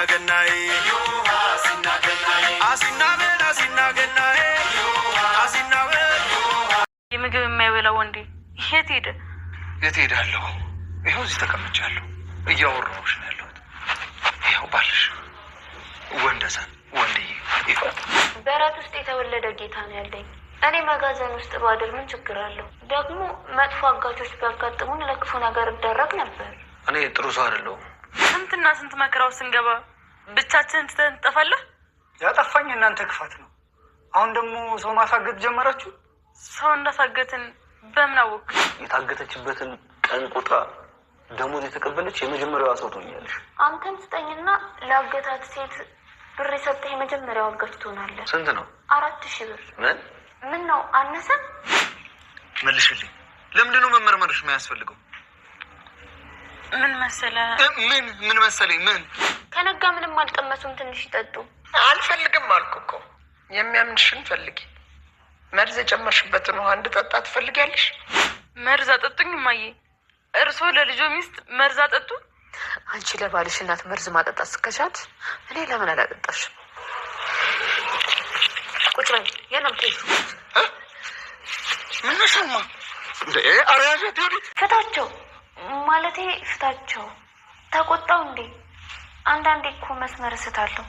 ገናዬ የምግብ የማይበላው ወንዴ የት ሄደ? የት ሄዳለሁ? ይኸው እዚህ ተቀምጫለሁ፣ እያወራሁሽ ነው ያለሁት። ይኸው ባልሽ ወንደሰን ወንድዬ ይፈት በረት ውስጥ የተወለደ ጌታ ነው ያለኝ። እኔ መጋዘን ውስጥ ባድር ምን ችግር አለው? ደግሞ መጥፎ አጋቾች ቢያጋጥሙን ለክፉ ነገር እደረግ ነበር። እኔ ጥሩ ሰው አይደለሁም። ስንትና ስንት መከራው ስንገባ ብቻችንን ትተን እንጠፋለን። ያጠፋኝ እናንተ ክፋት ነው። አሁን ደግሞ ሰው ማሳገት ጀመራችሁ። ሰው እንዳሳገትን በምን አወቅ? የታገተችበትን ቀን ቁጥራ ደሞዝ የተቀበለች የመጀመሪያዋ ሰው ትሆኛለሽ። አንተም ስጠኝና ለአገታት ሴት ብር የሰጠህ የመጀመሪያው አጋች ትሆናለህ። ስንት ነው? 4000 ብር። ምን ነው አነሰ? መልሽልኝ። ለምንድን ነው መመርመርሽ የማያስፈልገው? ምን መሰለ? ምን መሰለኝ? ምን ከነጋ ምንም አልቀመሱም። ትንሽ ይጠጡ። አልፈልግም አልኩ እኮ። የሚያምንሽን ፈልጊ። መርዝ የጨመርሽበትን ውሃ እንድጠጣ ትፈልጊያለሽ? መርዝ አጠጡኝ እማዬ። እርስዎ ለልጆ ሚስት መርዝ አጠጡ? አንቺ ለባልሽ እናት መርዝ ማጠጣት ስከቻት እኔ ለምን አላጠጣሽም? ቁጭ በይ። የለም ተይዙ። ምን ነሻማ እንዴ? አሪያጀት ይሁዲ ፍታቸው ማለቴ ፍታቸው። ተቆጣው እንዴ? አንዳንዴ እኮ መስመር እስታለሁ።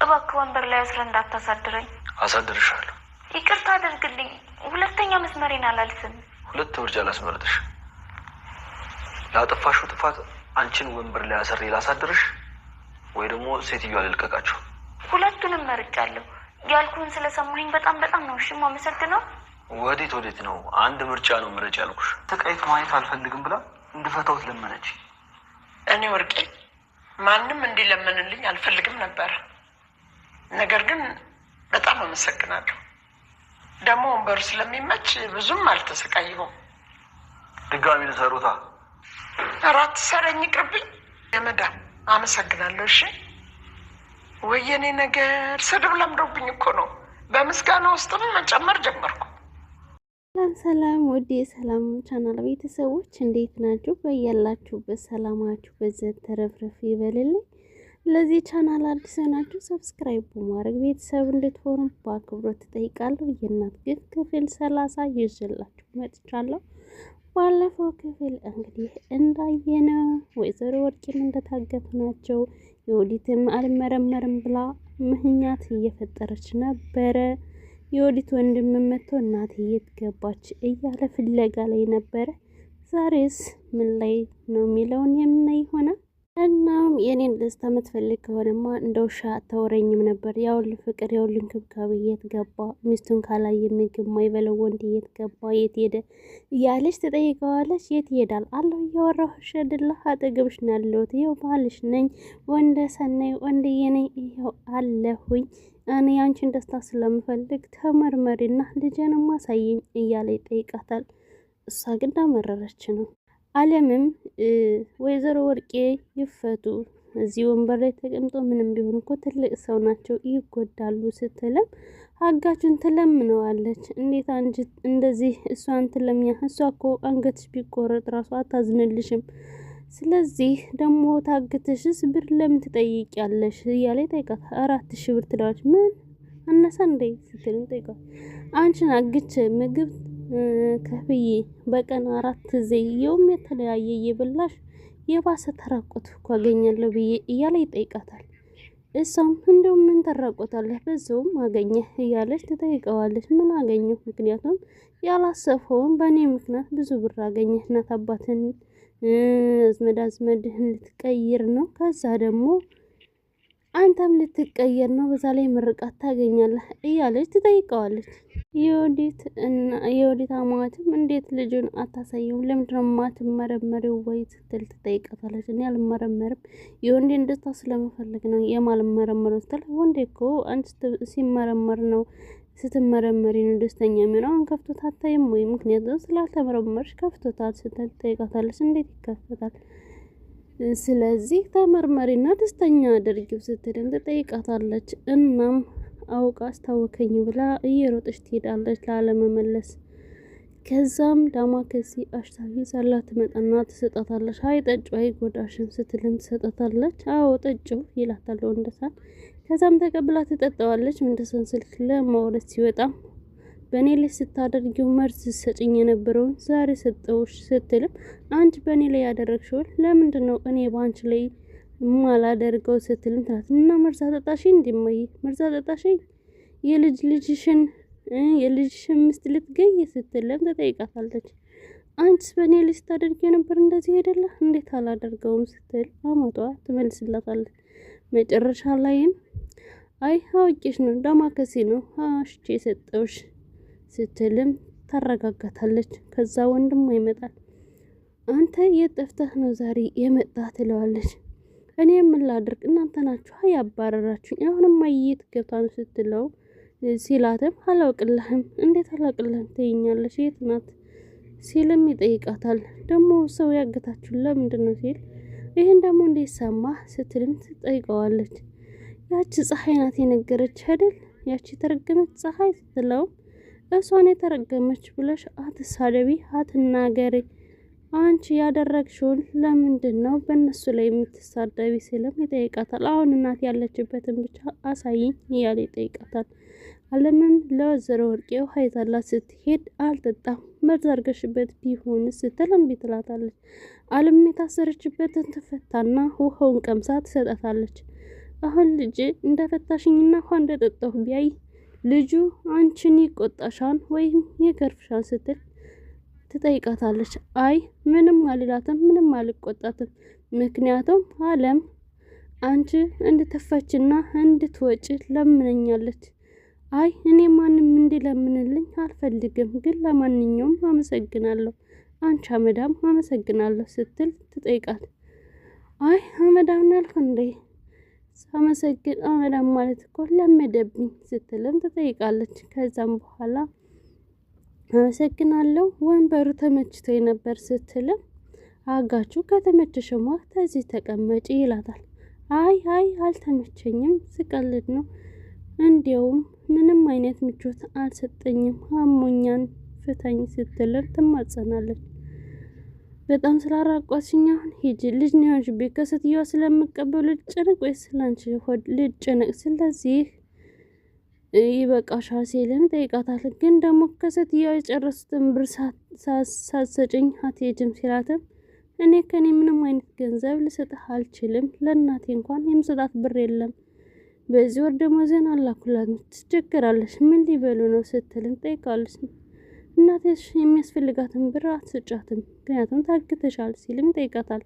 እባክህ ወንበር ላይ አስረህ እንዳታሳድረኝ። አሳድርሻለሁ። ይቅርታ አድርግልኝ። ሁለተኛ መስመሬን አላልፍም። ሁለት ምርጫ ላስመርጥሽ። ላጠፋሽው ጥፋት አንቺን ወንበር ላይ አስሬ ላሳድርሽ ወይ ደግሞ ሴትዮዋ ልልቀቃችሁ? ሁለቱንም መርጫለሁ። ያልኩህን ስለሰማኸኝ በጣም ነው እሺ የማመሰግነው። ወዴት ነው? አንድ ምርጫ ነው ምረጭ ያልኩሽ። ተቃይት ማየት አልፈልግም ብላ እንድፈታው ለመነች። እኔ ወርቄ ማንም እንዲለምንልኝ አልፈልግም ነበር። ነገር ግን በጣም አመሰግናለሁ። ደግሞ ወንበሩ ስለሚመች ብዙም አልተሰቃየሁም። ድጋሚ ልሰሩታ? አራት ሰረኝ ይቅርብኝ። የመዳም አመሰግናለሁ። እሺ ወየኔ ነገር ስድብ ለምዶብኝ እኮ ነው። በምስጋና ውስጥም መጨመር ጀመርኩ። ሰላም ወዲ ሰላም ቻናል ቤተሰቦች እንዴት ናችሁ? በያላችሁበት ሰላማችሁ በዘት ተረፍረፍ ይበልልኝ። ለዚህ ቻናል አዲስ ናችሁ ሰብስክራይብ በማድረግ ቤተሰብ እንድትሆኑ በአክብሮት ተጠይቃለሁ። የእናት ግፍ ክፍል 30 ይዤላችሁ መጥቻለሁ። ባለፈው ክፍል እንግዲህ እንዳየነው ወይዘሮ ወርቂም እንደታገቱ ናቸው። የወዲትም አልመረመርም ብላ ምክንያት እየፈጠረች ነበረ። የወዲት ወንድም መጥቶ እናቴ የት ገባች እያለ ፍለጋ ላይ ነበረ። ዛሬስ ምን ላይ ነው የሚለውን የምናይ ይሆናል። እናም የኔን ደስታ የምትፈልግ ከሆነማ እንደ ውሻ አታወረኝም ነበር። ያውል ፍቅር ያውል እንክብካቤ የት ገባ? ሚስቱን ካላየ ምግብ ማይበለው ወንድ የት ገባ? የት ሄደ? እያለች ትጠይቀዋለች። የት ይሄዳል? አለሁ እያወራሁሽ አይደለ? አጠገብሽ ነው ያለሁት። ይኸው ባልሽ ነኝ፣ ወንደሰን ነኝ፣ ወንድዬ ነኝ፣ ይኸው አለሁኝ። እኔ አንቺን ደስታ ስለምፈልግ ተመርመሪና ልጄን ማሳየኝ እያለ ይጠይቃታል። እሷ ግን እንዳመረረች ነው። አለምም ወይዘሮ ወርቄ ይፈቱ፣ እዚህ ወንበር ላይ ተቀምጦ ምንም ቢሆን እኮ ትልቅ ሰው ናቸው ይጎዳሉ ስትለም አጋቹን ትለምነዋለች። እንዴት አንቺ እንደዚህ እሷን ትለምኛ? እሷ እኮ አንገትሽ ቢቆረጥ ራሱ አታዝንልሽም። ስለዚህ ደግሞ ታግተሽስ ብር ለምን ትጠይቂያለሽ? እያለ ይጠይቃት። 4000 ብር ትለዋለች። ምን አነሳ እንዴ ስትልም ጠይቃት። አንቺን አግቼ ምግብ ከፍዬ በቀን 4 ጊዜ የውም የተለያየ እየበላሽ የባሰ ተራቆት እኮ አገኛለሁ ብዬ እያለ ይጠይቃታል። እሷም እንደው ምን ተራቆታለህ በዛውም አገኘህ እያለች ትጠይቀዋለች። ምን አገኘሁ? ምክንያቱም ያላሰፈውን በእኔ ምክንያት ብዙ ብር አገኘህ። እናት አባትን አዝመድህን ልትቀይር ነው። ከዛ ደግሞ አንተም ልትቀየር ነው። በዛ ላይ ምርቃት ታገኛለህ እያለች ትጠይቀዋለች። የወዲት አማትም እንዴት ልጁን አታሳየውም? ለምንድነው የማትመረመሪው ወይ ስትል ትጠይቃታለች። እኔ አልመረመርም የወንዴን ደስታ ስለመፈለግ ነው የማልመረመረው ስትል፣ ወንዴ እኮ አንቺ ሲመረመር ነው ስትመረመሪ ነው ደስተኛ የሚሆነው። አሁን ከፍቶት አታይም ወይ? ምክንያቱም ስላልተመረመርሽ ከፍቶታል ስትል ትጠይቃታለች። እንዴት ይከፈታል? ስለዚህ ተመርመሪና ደስተኛ አድርጊው ስትልም ትጠይቃታለች። እናም አውቃ አስታወከኝ ብላ እየሮጠች ትሄዳለች ላለመመለስ። ከዛም ዳማከሴ አሽታዊ ዛላ ትመጣና ትሰጣታለች። አይ ጠጭ አይ ጎዳሽን ስትልም ትሰጣታለች። አዎ ጠጭው ይላታል ወንደሰን። ከዛም ተቀብላ ትጠጣዋለች። ወንደሰን ስልክ ለማውራት ሲወጣ በእኔ ላይ ስታደርጊው መርዝ ሰጭኝ የነበረውን ዛሬ ሰጠውሽ ስትልም አንቺ በእኔ ላይ ያደረግሽውን ለምንድን ነው እኔ በአንቺ ላይ ማላደርገው ስትልም ትላት እና መርዝ አጠጣሽኝ እንዲማይ መርዝ አጠጣሽኝ የልጅሽን ምስት ልትገኝ ስትልም ተጠይቃታለች። አንቺስ በእኔ ላይ ስታደርጊው ነበር እንደዚህ አይደለ እንዴት አላደርገውም ስትል አማቷ ትመልስላታለች። መጨረሻ ላይም አይ አውቄሽ ነው ዳማከሴ ነው አሽቼ የሰጠውሽ ስትልም ታረጋጋታለች። ከዛ ወንድሟ ይመጣል። አንተ የት ጠፍተህ ነው ዛሬ የመጣ ትለዋለች። እኔ ምን ላድርግ እናንተ ናችሁ ያባረራችሁኝ አሁንም ማየት ገብታ ነው ስትለው ሲላትም አላውቅልህም እንዴት አላውቅልህም ትይኛለሽ የት ናት ሲልም ይጠይቃታል። ደግሞ ሰው ያገታችሁ ለምንድን ነው ሲል ይሄን ደግሞ እንዴት ሰማህ ስትልም ትጠይቀዋለች። ያቺ ፀሐይ ናት የነገረች አይደል ያቺ ተረገመች ፀሐይ ስትለው እሷን የተረገመች ብለሽ አትሳደቢ አትናገሪ አንቺ ያደረግሽውን ለምንድን ነው በእነሱ ላይ የምትሳደቢ ሲልም ይጠይቃታል። አሁን እናት ያለችበትን ብቻ አሳይኝ እያለ ይጠይቃታል። አለምን ለወይዘሮ ወርቄ ውሃ ይዛላት ስትሄድ አልጠጣም መርዝ አድርገሽበት ቢሆን ስትል እምቢ ትላታለች። አለም የታሰረችበትን ትፈታና ውሃውን ቀምሳ ትሰጣታለች። አሁን ልጅ እንደፈታሽኝና ውሃ እንደጠጣሁ ቢያይ ልጁ አንቺን ይቆጣሻል ወይም ይገርፍሻል ስትል ትጠይቃታለች። አይ ምንም አልላትም ምንም አልቆጣትም ምክንያቱም አለም አንቺ እንድትፈችና እንድትወጪ ለምነኛለች። አይ እኔ ማንም እንዲለምንልኝ አልፈልግም ግን ለማንኛውም አመሰግናለሁ አንቺ አመዳም አመሰግናለሁ ስትል ትጠይቃት። አይ አመዳም ናልኩ እንዴ ሳመሰግን አመዳም ማለት እኮ ለመደብኝ ስትልም ትጠይቃለች። ከዛም በኋላ አመሰግናለሁ ወንበሩ ተመችቶኝ ነበር ስትልም አጋቹ ከተመቸሽማ ተዚህ ተቀመጪ ይላታል። አይ አልተመቸኝም ስቀልድ ነው እንዲያውም ምንም አይነት ምቾት አልሰጠኝም አሞኛን ፍታኝ ስትልም ትማጸናለች። በጣም ስላራቋሽኝ አሁን ሂጂ ልጅ ነው ያንቺ ከሴትዮዋ ስለምቀበሉ ልጨነቅ ወይስ ስላንቺ ሆድ ልጨነቅ ስለዚህ ይበቃሻል ሲልም ጠይቃታል። ግን ደግሞ ከሴትዮዋ የጨረሱትን ብር ሳትሰጭኝ አትሄጂም ሲላትም እኔ ከኔ ምንም አይነት ገንዘብ ልሰጥህ አልችልም ለእናቴ እንኳን የምሰጣት ብር የለም በዚህ ወር ደሞዜን አላኩላት ትቸገራለች ምን ሊበሉ ነው ስትልም ጠይቃለች። እናቴሽ የሚያስፈልጋትን ብር አትሰጫትም ምክንያቱም ታግተሻል ሲልም ጠይቃታል።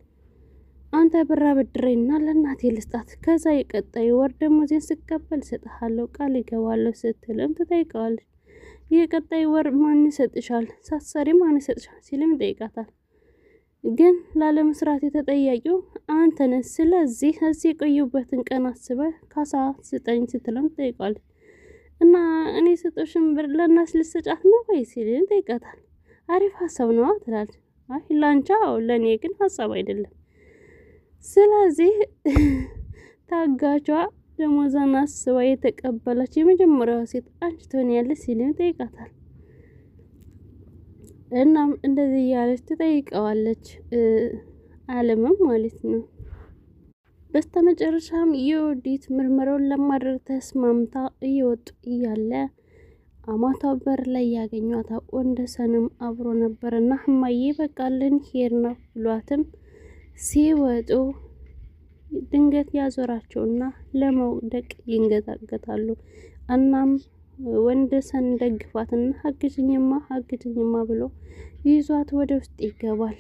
አንተ ብር አበድረኝና ለእናቴ ልስጣት ከዛ የቀጣይ ወር ደሞዜን ስቀበል እሰጥሃለሁ ቃል ይገባለሁ ስትልም ትጠይቀዋለች። የቀጣይ ወር ማን ይሰጥሻል ሳትሰሪ ማን ይሰጥሻል ሲልም ጠይቃታል። ግን ላለመስራት የተጠያቂው አንተ ነህ ስለዚህ እዚህ የቆየሁበትን ቀን አስበህ ካሳ ስጠኝ ስትልም ጠይቃለች። እና እኔ ሰጦሽን ብር ለእናት ልትሰጫት ነው ወይ ሲልም ጠይቃታል። አሪፍ ሀሳብ ነው ትላለች። አይ ላንቺ ለእኔ ግን ሀሳብ አይደለም ስለዚህ ታጋቿ ደሞዟን አስባ የተቀበለች የመጀመሪያዋ ሴት አንቺ ትሆኛለሽ ሲልም ጠይቃታል። እናም እንደዚህ እያለች ትጠይቀዋለች አለምም ማለት ነው። በስተመጨረሻም የወዲት ምርመራውን ለማድረግ ተስማምታ እየወጡ እያለ አማቷ በር ላይ ያገኟት ወንደሰንም አብሮ ነበርና እማዬ በቃልን ሄር ነው ብሏትም ሲወጡ ድንገት ያዞራቸውና ለመውደቅ ይንገታገታሉ። እናም ወንደሰን ደግፋትና አግጅኝማ ብሎ ይዟት ወደ ውስጥ ይገባል።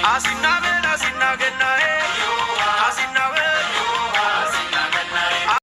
አሲና ገናዬ